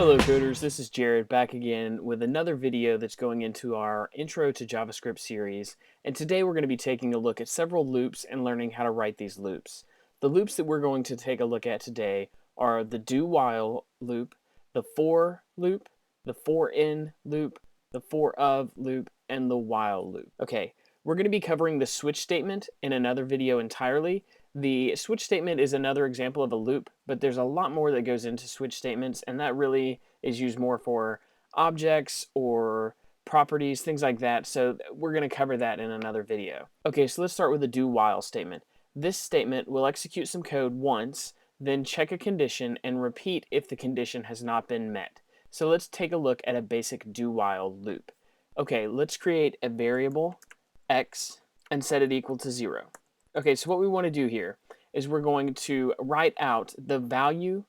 Hello coders, this is Jared back again with another video that's going into our Intro to JavaScript series, and today we're going to be taking a look at several loops and learning how to write these loops. The loops that we're going to take a look at today are the do while loop, the for loop, the for in loop, the for of loop, and the while loop. Okay, we're going to be covering the switch statement in another video entirely. The switch statement is another example of a loop, but there's a lot more that goes into switch statements, and that really is used more for objects or properties, things like that. So we're going to cover that in another video. Okay, so let's start with the do while statement. This statement will execute some code once, then check a condition and repeat if the condition has not been met. So let's take a look at a basic do while loop. Okay, let's create a variable x and set it equal to 0. Okay, so what we want to do here is we're going to write out the value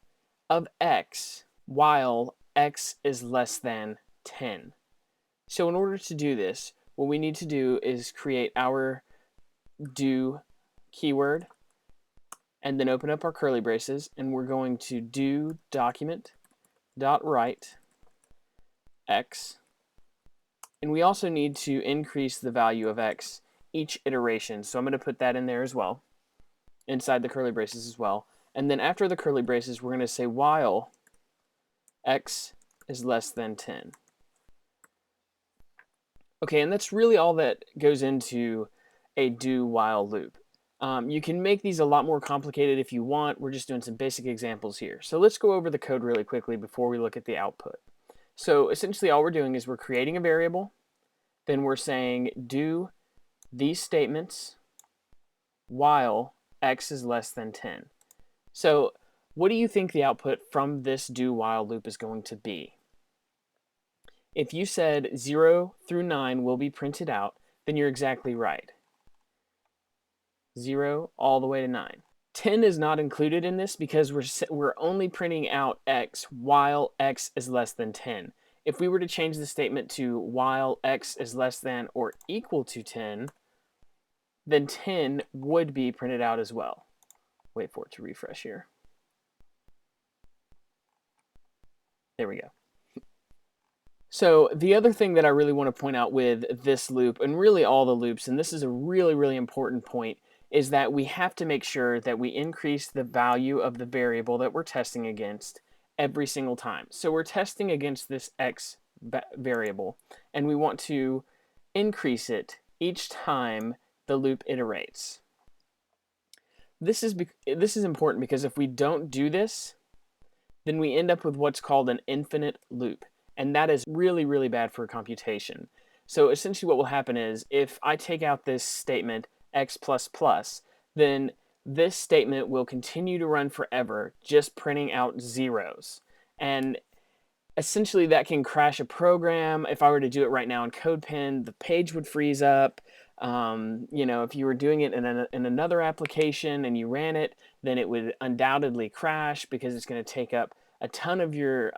of x while x is less than 10. So in order to do this, what we need to do is create our do keyword and then open up our curly braces, and we're going to do document.write x. And we also need to increase the value of x each iteration. So I'm going to put that in there as well, inside the curly braces as well. And then after the curly braces, we're going to say while x is less than 10. Okay, and that's really all that goes into a do while loop. You can make these a lot more complicated if you want. We're just doing some basic examples here. So let's go over the code really quickly before we look at the output. So essentially all we're doing is we're creating a variable, then we're saying do these statements while x is less than 10. So what do you think the output from this do while loop is going to be? If you said 0 through 9 will be printed out, then you're exactly right. 0 all the way to 9. 10 is not included in this because we're only printing out x while x is less than 10. If we were to change the statement to while x is less than or equal to 10, then 10 would be printed out as well. Wait for it to refresh here. There we go. So the other thing that I really want to point out with this loop, and really all the loops, and this is a really, really important point, is that we have to make sure that we increase the value of the variable that we're testing against every single time. So we're testing against this x variable, and we want to increase it each time the loop iterates. This is important because if we don't do this, then we end up with what's called an infinite loop, and that is really, really bad for computation. So essentially what will happen is if I take out this statement x++, then this statement will continue to run forever, just printing out zeros. And essentially that can crash a program. If I were to do it right now in CodePen, the page would freeze up. If you were doing it in another application and you ran it, then it would undoubtedly crash because it's going to take up a ton of your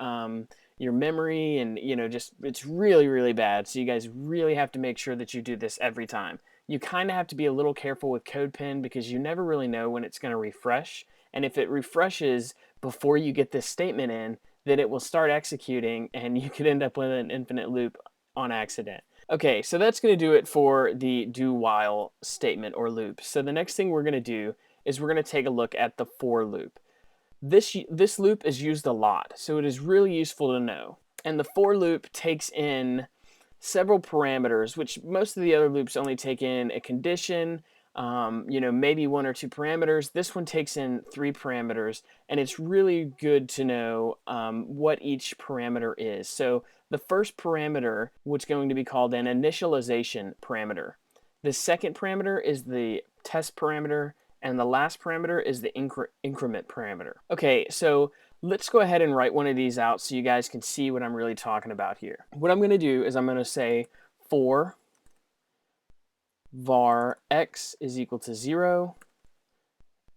memory, and it's really, really bad. So you guys really have to make sure that you do this every time. You kind of have to be a little careful with CodePen because you never really know when it's going to refresh. And if it refreshes before you get this statement in, then it will start executing and you could end up with an infinite loop on accident. Okay, so that's going to do it for the do while statement or loop. So the next thing we're going to do is we're going to take a look at the for loop. This loop is used a lot, so it is really useful to know. And the for loop takes in several parameters, which most of the other loops only take in a condition, maybe 1 or 2 parameters. This one takes in 3 parameters, and it's really good to know what each parameter is. So the first parameter, which is going to be called an initialization parameter. The second parameter is the test parameter, and the last parameter is the increment parameter. Okay, so let's go ahead and write one of these out so you guys can see what I'm really talking about here. What I'm going to do is I'm going to say for var x is equal to 0,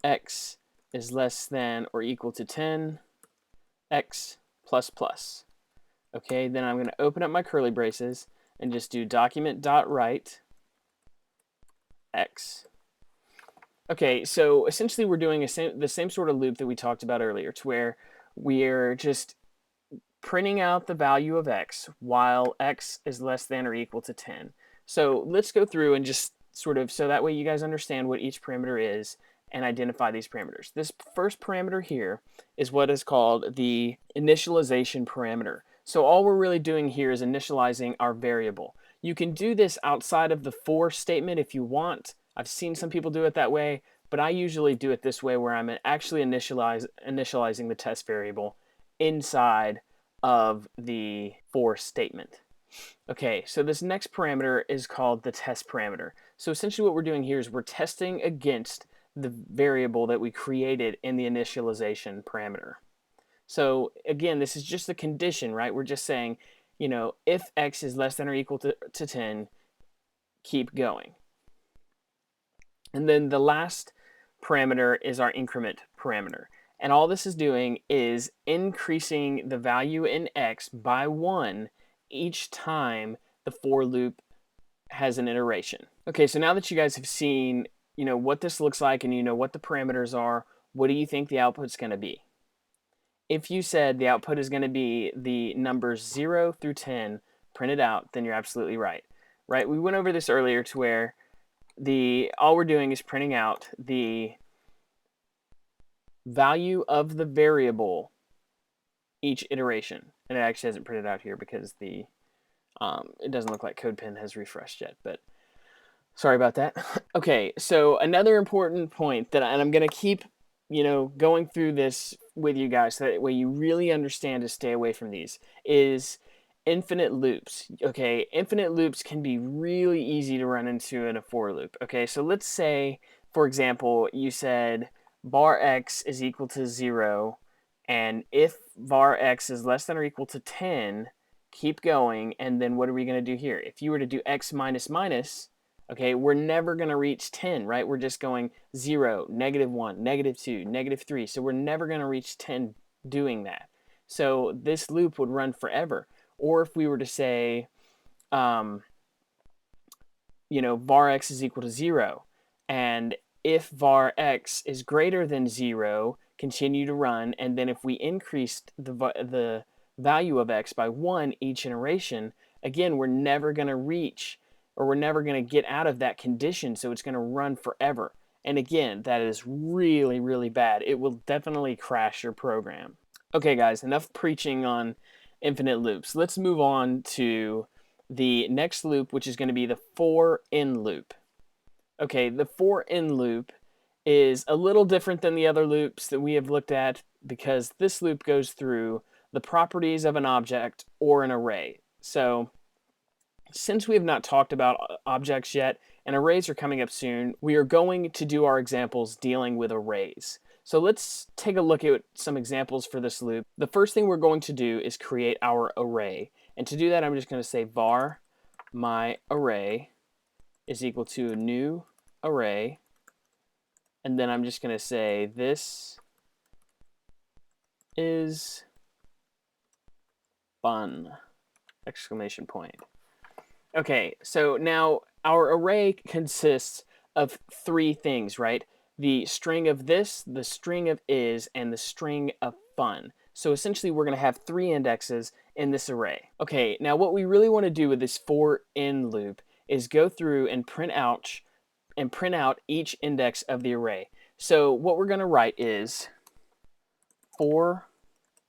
x is less than or equal to 10, x plus plus. Okay, then I'm going to open up my curly braces and just do document.write x. Okay, so essentially we're doing the same sort of loop that we talked about earlier, to where we're just printing out the value of x while x is less than or equal to 10. So let's go through and just sort of, so that way you guys understand what each parameter is and identify these parameters. This first parameter here is what is called the initialization parameter. So all we're really doing here is initializing our variable. You can do this outside of the for statement if you want. I've seen some people do it that way, but I usually do it this way where I'm actually initializing the test variable inside of the for statement. Okay, so this next parameter is called the test parameter. So essentially what we're doing here is we're testing against the variable that we created in the initialization parameter. So again, this is just a condition, right? We're just saying, you know, if x is less than or equal to 10, keep going. And then the last parameter is our increment parameter. And all this is doing is increasing the value in x by 1 each time the for loop has an iteration. Okay, so now that you guys have seen, you know, what this looks like and you know what the parameters are, what do you think the output's going to be? If you said the output is going to be the numbers 0 through 10 printed out, then you're absolutely right. Right? We went over this earlier to where all we're doing is printing out the value of the variable each iteration. And it actually hasn't printed out here because it doesn't look like CodePen has refreshed yet, but sorry about that. Okay, so another important point and I'm going to keep, you know, going through this with you guys so that way you really understand to stay away from these, is infinite loops. Okay, infinite loops can be really easy to run into in a for loop. Okay, so let's say, for example, you said var x is equal to 0, and if var x is less than or equal to 10, keep going, and then what are we going to do here? If you were to do x minus minus, okay, we're never going to reach 10, right? We're just going 0, -1, -2, -3. So we're never going to reach 10 doing that. So this loop would run forever. Or if we were to say, you know, var x is equal to 0, and if var x is greater than 0, continue to run, and then if we increased the value of x by 1 each iteration, again, we're never going to reach, or we're never going to get out of that condition, so it's going to run forever. And again, that is really, really bad. It will definitely crash your program. Okay, guys, enough preaching on infinite loops. Let's move on to the next loop, which is going to be the for in loop. Okay, the for in loop is a little different than the other loops that we have looked at because this loop goes through the properties of an object or an array. So since we have not talked about objects yet and arrays are coming up soon, we are going to do our examples dealing with arrays. So let's take a look at some examples for this loop. The first thing we're going to do is create our array. And to do that, I'm just going to say var my array is equal to a new array. And then I'm just going to say this is fun! Exclamation point. Okay, so now our array consists of 3 things, right? The string of this, the string of is, and the string of fun. So essentially we're going to have 3 indexes in this array. Okay, now what we really want to do with this for in loop is go through and print out each index of the array. So what we're going to write is for,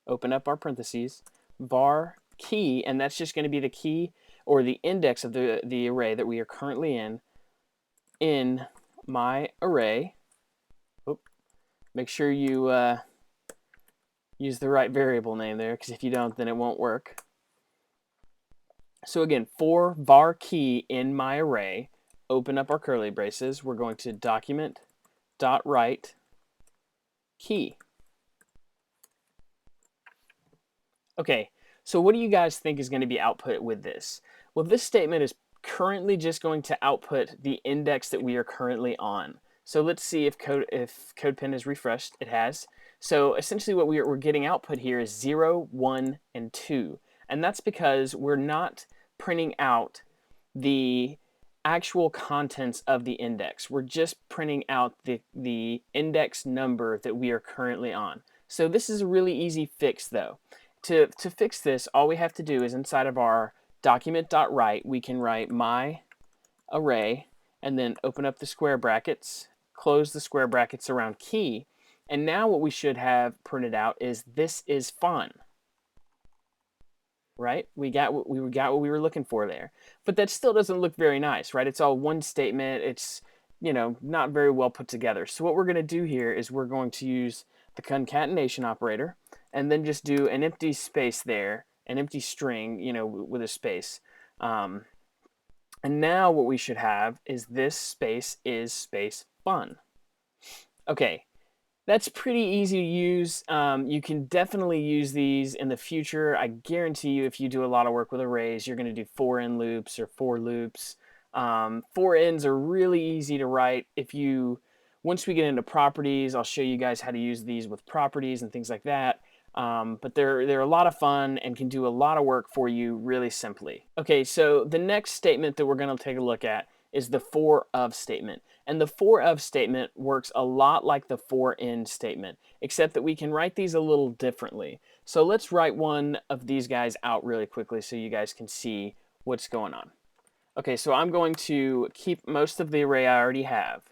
open up our parentheses, var key, and that's just going to be the key or the index of the array that we are currently in my array. Oop. Make sure you use the right variable name there, because if you don't, then it won't work. So again, for var key in my array, open up our curly braces. We're going to document.write key. Okay, so what do you guys think is going to be output with this? Well, this statement is currently just going to output the index that we are currently on. So let's see if CodePen is refreshed. It has. So essentially what we're getting output here is 0, 1, and 2. And that's because we're not printing out the actual contents of the index. We're just printing out the index number that we are currently on. So this is a really easy fix though. to fix this, all we have to do is inside of our document.write, we can write my array and then open up the square brackets, close the square brackets around key. And now what we should have printed out is this is fun. Right? We got what we were looking for there. But that still doesn't look very nice, right? It's all one statement. It's, you know, not very well put together. So what we're going to do here is we're going to use the concatenation operator and then just do an empty space there, an empty string, you know, with a space. And now what we should have is this space is space fun. Okay, that's pretty easy to use. You can definitely use these in the future. I guarantee you if you do a lot of work with arrays, you're going to do for-in loops or for loops. For-ins are really easy to write. Once we get into properties, I'll show you guys how to use these with properties and things like that. But they're a lot of fun and can do a lot of work for you really simply. Okay, so the next statement that we're going to take a look at is the for of statement. And the for of statement works a lot like the for in statement, except that we can write these a little differently. So let's write one of these guys out really quickly so you guys can see what's going on. Okay, so I'm going to keep most of the array I already have.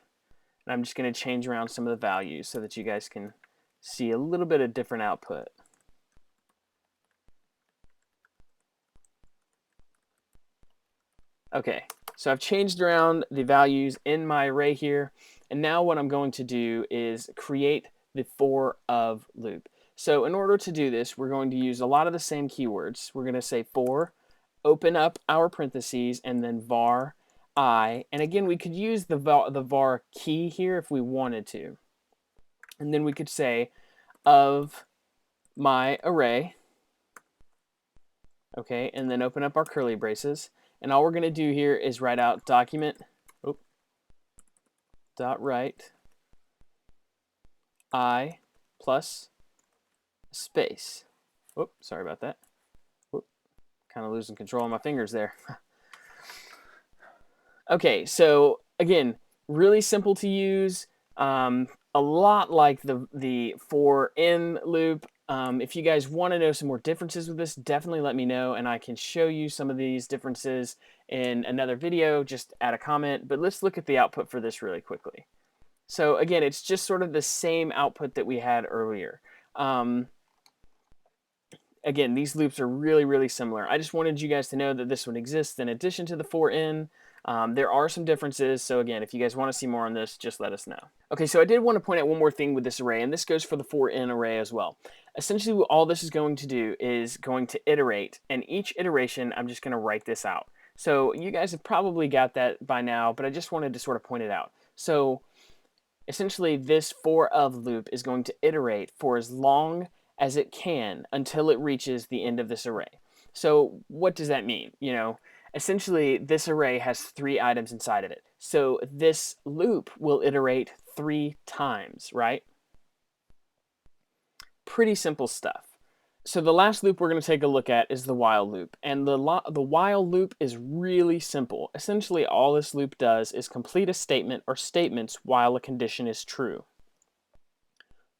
And I'm just going to change around some of the values so that you guys can see a little bit of different output. Okay, so I've changed around the values in my array here, and now what I'm going to do is create the for of loop. So in order to do this, we're going to use a lot of the same keywords. We're going to say for, open up our parentheses, and then var I. And again, we could use the var key here if we wanted to. And then we could say of my array, okay, and then open up our curly braces. And all we're going to do here is write out document dot write I plus space. Whoop, sorry about that. Whoop, kind of losing control of my fingers there. Okay, so again, really simple to use. A lot like the for in loop. If you guys want to know some more differences with this, definitely let me know, and I can show you some of these differences in another video. Just add a comment, but let's look at the output for this really quickly. So again, it's just sort of the same output that we had earlier. Again, these loops are really, really similar. I just wanted you guys to know that this one exists in addition to the for in. There are some differences, so again, if you guys want to see more on this, just let us know. Okay, so I did want to point out one more thing with this array, and this goes for the for in array as well. Essentially, what all this is going to do is going to iterate, and each iteration, I'm just going to write this out. So you guys have probably got that by now, but I just wanted to sort of point it out. So essentially, this for of loop is going to iterate for as long as it can until it reaches the end of this array. So what does that mean? You know, essentially this array has 3 items inside of it. So this loop will iterate 3 times, right? Pretty simple stuff. So the last loop we're going to take a look at is the while loop. And the while loop is really simple. Essentially all this loop does is complete a statement or statements while a condition is true.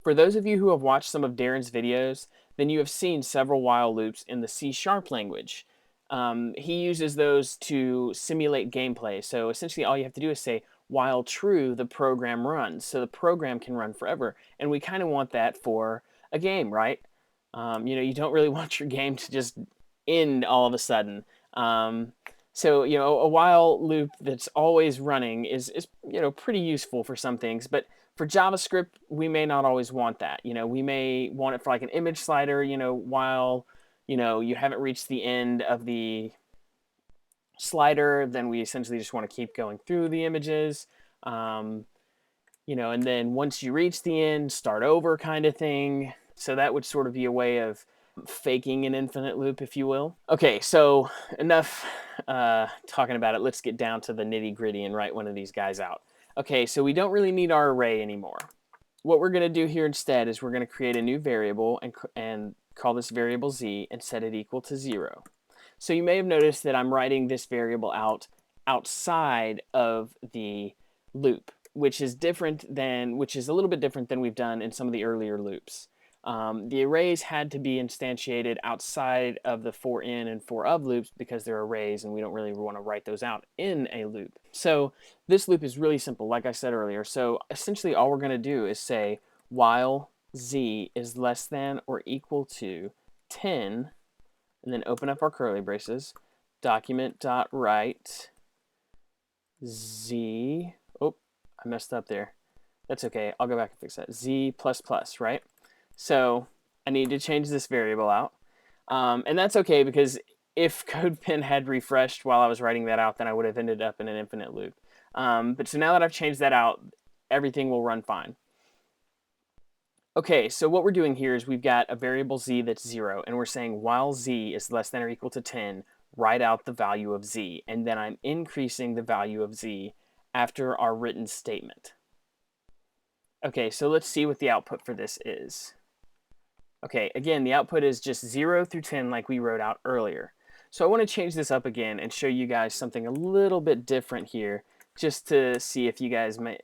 For those of you who have watched some of Darren's videos, then you have seen several while loops in the C# language. He uses those to simulate gameplay. So essentially all you have to do is say, while true, the program runs. So the program can run forever. And we kind of want that for a game, right? You know, you don't really want your game to just end all of a sudden. So, you know, a while loop that's always running is you know, pretty useful for some things. But for JavaScript, we may not always want that. You know, we may want it for like an image slider, you know, while, you know, you haven't reached the end of the slider, then we essentially just want to keep going through the images. You know, and then once you reach the end, start over kind of thing. So that would sort of be a way of faking an infinite loop, if you will. Okay, so enough talking about it. Let's get down to the nitty gritty and write one of these guys out. Okay, so we don't really need our array anymore. What we're going to do here instead is we're going to create a new variable and call this variable z and set it equal to 0. So you may have noticed that I'm writing this variable out outside of the loop, which is a little bit different than we've done in some of the earlier loops. The arrays had to be instantiated outside of the for in and for of loops because they're arrays and we don't really want to write those out in a loop. So this loop is really simple, like I said earlier. So essentially all we're going to do is say while z is less than or equal to 10, and then open up our curly braces, document.write z, oh, I messed up there. That's okay, I'll go back and fix that. Z++, right? So I need to change this variable out. And that's okay because if CodePen had refreshed while I was writing that out, then I would have ended up in an infinite loop. But so now that I've changed that out, everything will run fine. Okay, so what we're doing here is we've got a variable z that's 0, and we're saying while z is less than or equal to 10, write out the value of z. And then I'm increasing the value of z after our written statement. Okay, so let's see what the output for this is. Okay, again, the output is just 0 through 10 like we wrote out earlier. So I want to change this up again and show you guys something a little bit different here, just to see if you guys may,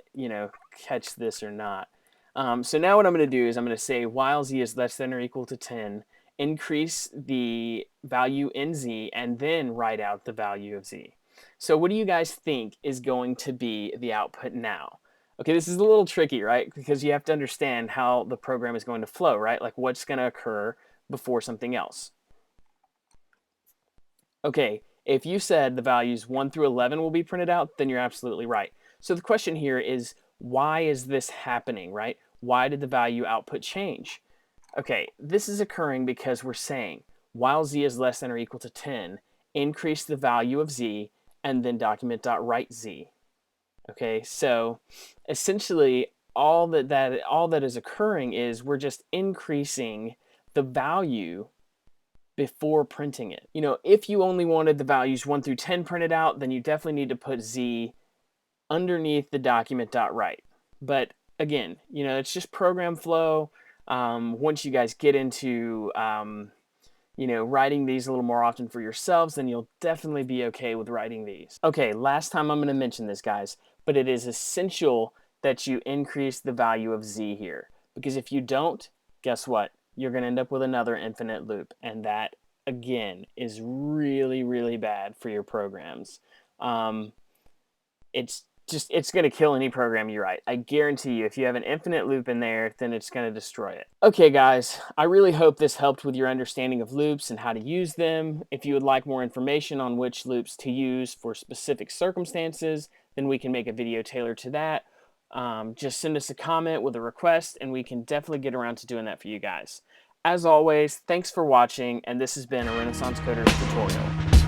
catch this or not. So now what I'm going to do is I'm going to say while z is less than or equal to 10, increase the value in z, and then write out the value of z. So what do you guys think is going to be the output now? Okay, this is a little tricky, right? Because you have to understand how the program is going to flow, right? Like what's going to occur before something else. Okay, if you said the values 1 through 11 will be printed out, then you're absolutely right. So the question here is, why is this happening, right? Why did the value output change? Okay, this is occurring because we're saying while z is less than or equal to 10, increase the value of z, and then document.write z. Okay, so essentially all that is occurring is we're just increasing the value before printing it. If you only wanted the values 1 through 10 printed out, then you definitely need to put z underneath the document.write. But again, it's just program flow. Once you guys get into writing these a little more often for yourselves, then you'll definitely be okay with writing these. Okay, last time I'm going to mention this, guys, but it is essential that you increase the value of z here, because if you don't, guess what? You're going to end up with another infinite loop, and that, again, is really, really bad for your programs. It's going to kill any program you write. I guarantee you, if you have an infinite loop in there, then it's going to destroy it. Okay, guys, I really hope this helped with your understanding of loops and how to use them. If you would like more information on which loops to use for specific circumstances, then we can make a video tailored to that. Just send us a comment with a request, and we can definitely get around to doing that for you guys. As always, thanks for watching, and this has been a Renaissance Coders tutorial.